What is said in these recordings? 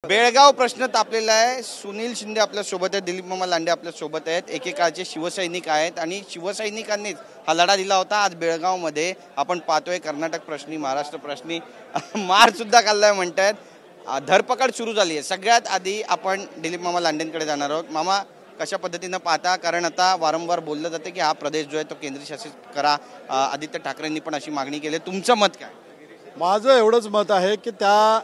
बेळगाव प्रश्न तापलेला आहे। सुनील शिंदे आपल्या सोबत आहेत, दिलीप मामा लांडे आपल्या सोबत आहेत, एकेकाळचे शिवसैनिक आहेत आणि शिवसैनिकांनीच हा लढा दिला होता। आज बेळगाव मध्ये आपण पाहतोय कर्नाटक प्रश्नी, महाराष्ट्र प्रश्नी मार सुद्धा खाल्लाय म्हणतात। धरपकड सुरू झाली आहे। सगळ्यात आधी आपण दिलीप मामा लांडेंकडे जाणार आहोत। मामा, कशा पद्धतीने पाहता, कारण आता वारंवार बोललं जाते की हा प्रदेश जो आहे तो केंद्र शासित करा, आदित्य ठाकरेंनी पण अशी मागणी केली। तुमचं मत काय? माझं एवढंच मत आहे की त्या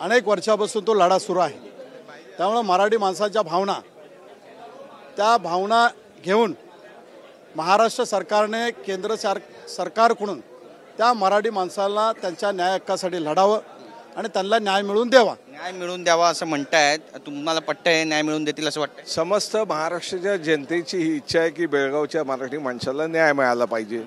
अनेक वर्षापासून तो लढा सुरू आहे। त्यामुळे मराठी माणसाच्या त्या भावना घेऊन महाराष्ट्र सरकारने केंद्र सरकारकडून त्या मराठी माणसाला त्यांच्या न्याय हक्कासाठी लढावं आणि त्यांना न्याय मिळवून द्यावा। न्याय मिळवून द्यावा असं म्हणतायत, तुम्हाला पटतंय? न्याय मिळवून देतील असं वाटतं? समस्त महाराष्ट्राच्या जनतेची ही इच्छा आहे की बेळगावच्या मराठी माणसाला न्याय मिळाला पाहिजे।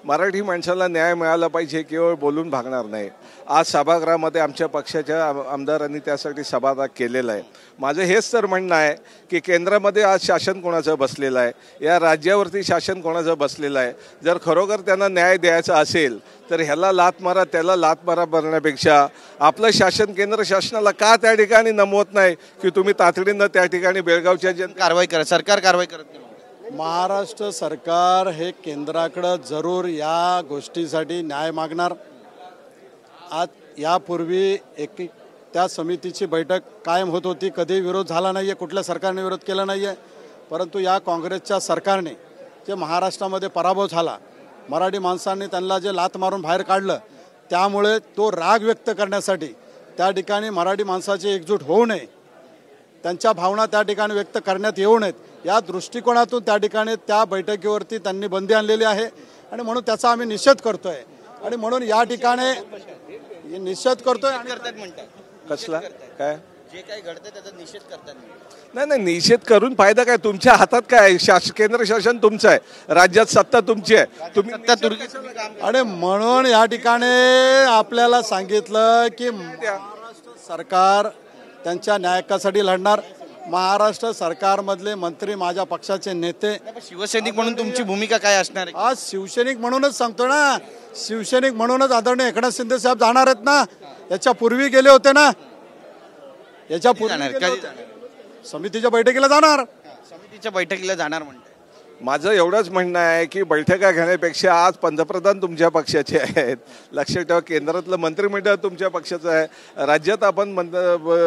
मराठी माणसाला न्याय मिळाला पाहिजे, केवळ बोलून भागणार नाही। आज सभागृहामध्ये आमच्या पक्षाच्या आमदारांनी त्यासाठी सभात्याग केलेला आहे। माझं हेच तर म्हणणं आहे की केंद्रामध्ये आज शासन कोणाचं बसलेलं आहे, या राज्यावरती शासन कोणाचं बसलेलं आहे। जर खरोखर त्यांना न्याय द्यायचा असेल तर ह्याला लाथ मारा, त्याला लाथ मारा बनण्यापेक्षा आपलं शासन केंद्र शासनाला का त्या ठिकाणी नमवत नाही की तुम्ही तातडीनं त्या ठिकाणी बेळगावच्या कारवाई करा? सरकार कारवाई करत नाही। महाराष्ट्र सरकार हे केंद्राकडे जरूर या गोष्टीसाठी न्याय मागणार। आज यापूर्वी त्या समितीची बैठक कायम होत होती, कधी विरोध झाला नाही आहे, कुठल्या सरकारने विरोध केला नाही आहे। परंतु या काँग्रेसच्या सरकारने जे महाराष्ट्रामध्ये पराभव झाला, मराठी माणसांनी त्यांना जे लाथ मारून बाहेर काढलं, त्यामुळे तो राग व्यक्त करण्यासाठी त्या ठिकाणी मराठी माणसाची एकजूट होऊ नये, त्यांच्या भावना त्या ठिकाणी व्यक्त करण्यात येऊ नयेत, या दृष्टिकोनातून त्या ठिकाणी त्या बैठकीवरती त्यांनी बंदी आणलेली आहे आणि म्हणून त्याचा आम्ही निषेध करतोय। आणि म्हणून या ठिकाणी निषेध करतोय। कसला काय जे काही घडतं त्याचा निषेध करतात? नाही, निषेध करून फायदा काय? तुमच्या हातात काय? केंद्र शासन तुमचं आहे, राज्यात सत्ता तुमची आहे, तुम्ही आणि म्हणून या ठिकाणी आपल्याला सांगितलं की महाराष्ट्र सरकार त्यांच्या न्याय हक्कासाठी लढणार। महाराष्ट्र सरकारमधले मंत्री, माझ्या पक्षाचे नेते, शिवसैनिक म्हणून तुमची भूमिका काय असणार आहे? आज शिवसैनिक म्हणूनच सांगतो ना, शिवसैनिक म्हणूनच आदरणीय एकनाथ शिंदे साहेब जाणार आहेत ना, याच्या पूर्वी गेले होते ना, याच्या पूर्वी समितीच्या बैठकीला जाणार, समितीच्या बैठकीला जाणार म्हणते। माझं एवढंच म्हणणं आहे की बैठका घेण्यापेक्षा आज पंतप्रधान तुमच्या पक्षाचे आहेत, लक्षात ठेवा। केंद्रातलं मंत्रिमंडळ तुमच्या पक्षाचं आहे, राज्यात आपण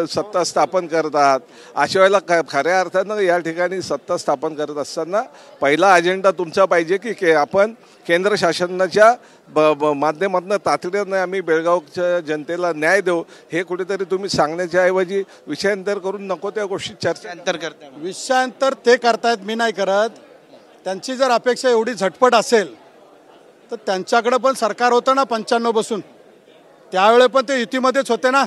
सत्ता स्थापन करत आहात। अशा वेळेला खऱ्या अर्थानं या ठिकाणी सत्ता स्थापन करत असताना पहिला अजेंडा तुमचा पाहिजे की आपण केंद्र शासनाच्या माध्यमातून तातडीनं आम्ही बेळगावच्या जनतेला न्याय देऊ, हे कुठेतरी तुम्ही सांगण्याच्या ऐवजी विषयांतर करून नको त्या गोष्टी चर्चांतर करता। विषयांतर ते करतायत, मी नाही करत। त्यांची जर अपेक्षा एवढी झटपट असेल तर त्यांच्याकडे पण सरकार होतं ना 95 बसून, त्यावेळे पण ते युतीमध्येच होते ना,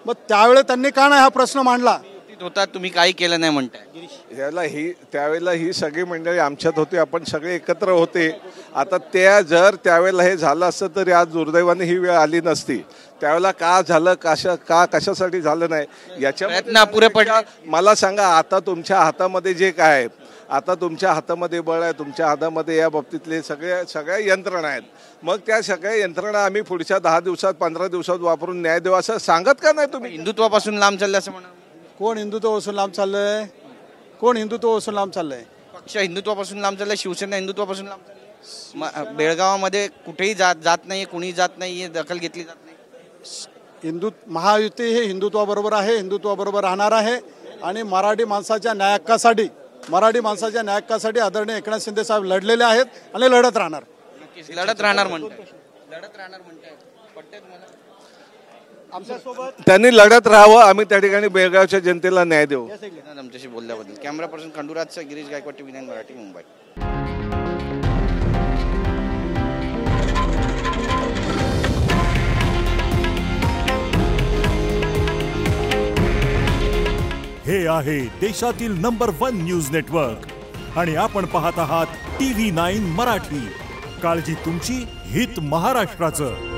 मग त्यावेळे त्यांनी का नाही हा प्रश्न मांडला? होता, तुम्ही काही केलं नाही म्हणताय। त्यावेळेला ही सगळी मंडळी आमच्यात होती, आपण सगळे एकत्र होते। आता जर त्यावेळेला हे झालं असतं तरी आज दुर्दैवाने ही वेळ आली नसती। त्यावेळेला का झालं, कशासाठी झालं नाही याच्या प्रयत्न अपुरे पडले। मला सांगा, आता तुमच्या हातामध्ये जे काय आहे, आता तुमच्या हातामध्ये बळ आहे, तुमच्या हातामध्ये या बाबतीतले सगळ्या यंत्रणा आहेत। मग त्या सगळ्या यंत्रणा आम्ही पुढच्या 10 दिवसात 15 दिवसात वापरून न्याय देऊ असं सांगत का नाही तुम्ही? हिंदुत्वापासून लांब चालले असं म्हणा। कोण हिंदुत्वापासून लांब चाललंय? कोण हिंदुत्वापासून लांब चाललंय? पक्ष हिंदुत्वापासून लांब चाललाय, शिवसेना हिंदुत्वापासून लांब चालली। बेळगावामध्ये कुठेही जात नाहीये, कुणी जात नाहीये, दखल घेतली जात नाही। महायुती हे हिंदुत्वाबरोबर आहे, हिंदुत्वाबरोबर राहणार आहे आणि मराठी माणसाच्या न्याय हक्कासाठी आदरणीय एकनाथ शिंदे साहेब लढलेले आहेत आणि लढत राहणार। लढत राहणार म्हणतात। त्यांनी लढत राहावं, आम्ही त्या ठिकाणी बेळगावच्या जनतेला न्याय देऊ। आमच्याशी बोलल्याबद्दल कॅमेरा पर्सन खंडूराजचा गिरीश गायकवाड, TV9 मराठी, मुंबई। हे आहे देशातील नंबर 1 न्यूज नेटवर्क आणि आपण पाहत आहात TV9 मराठी। काळजी तुमची, हित महाराष्ट्राचं।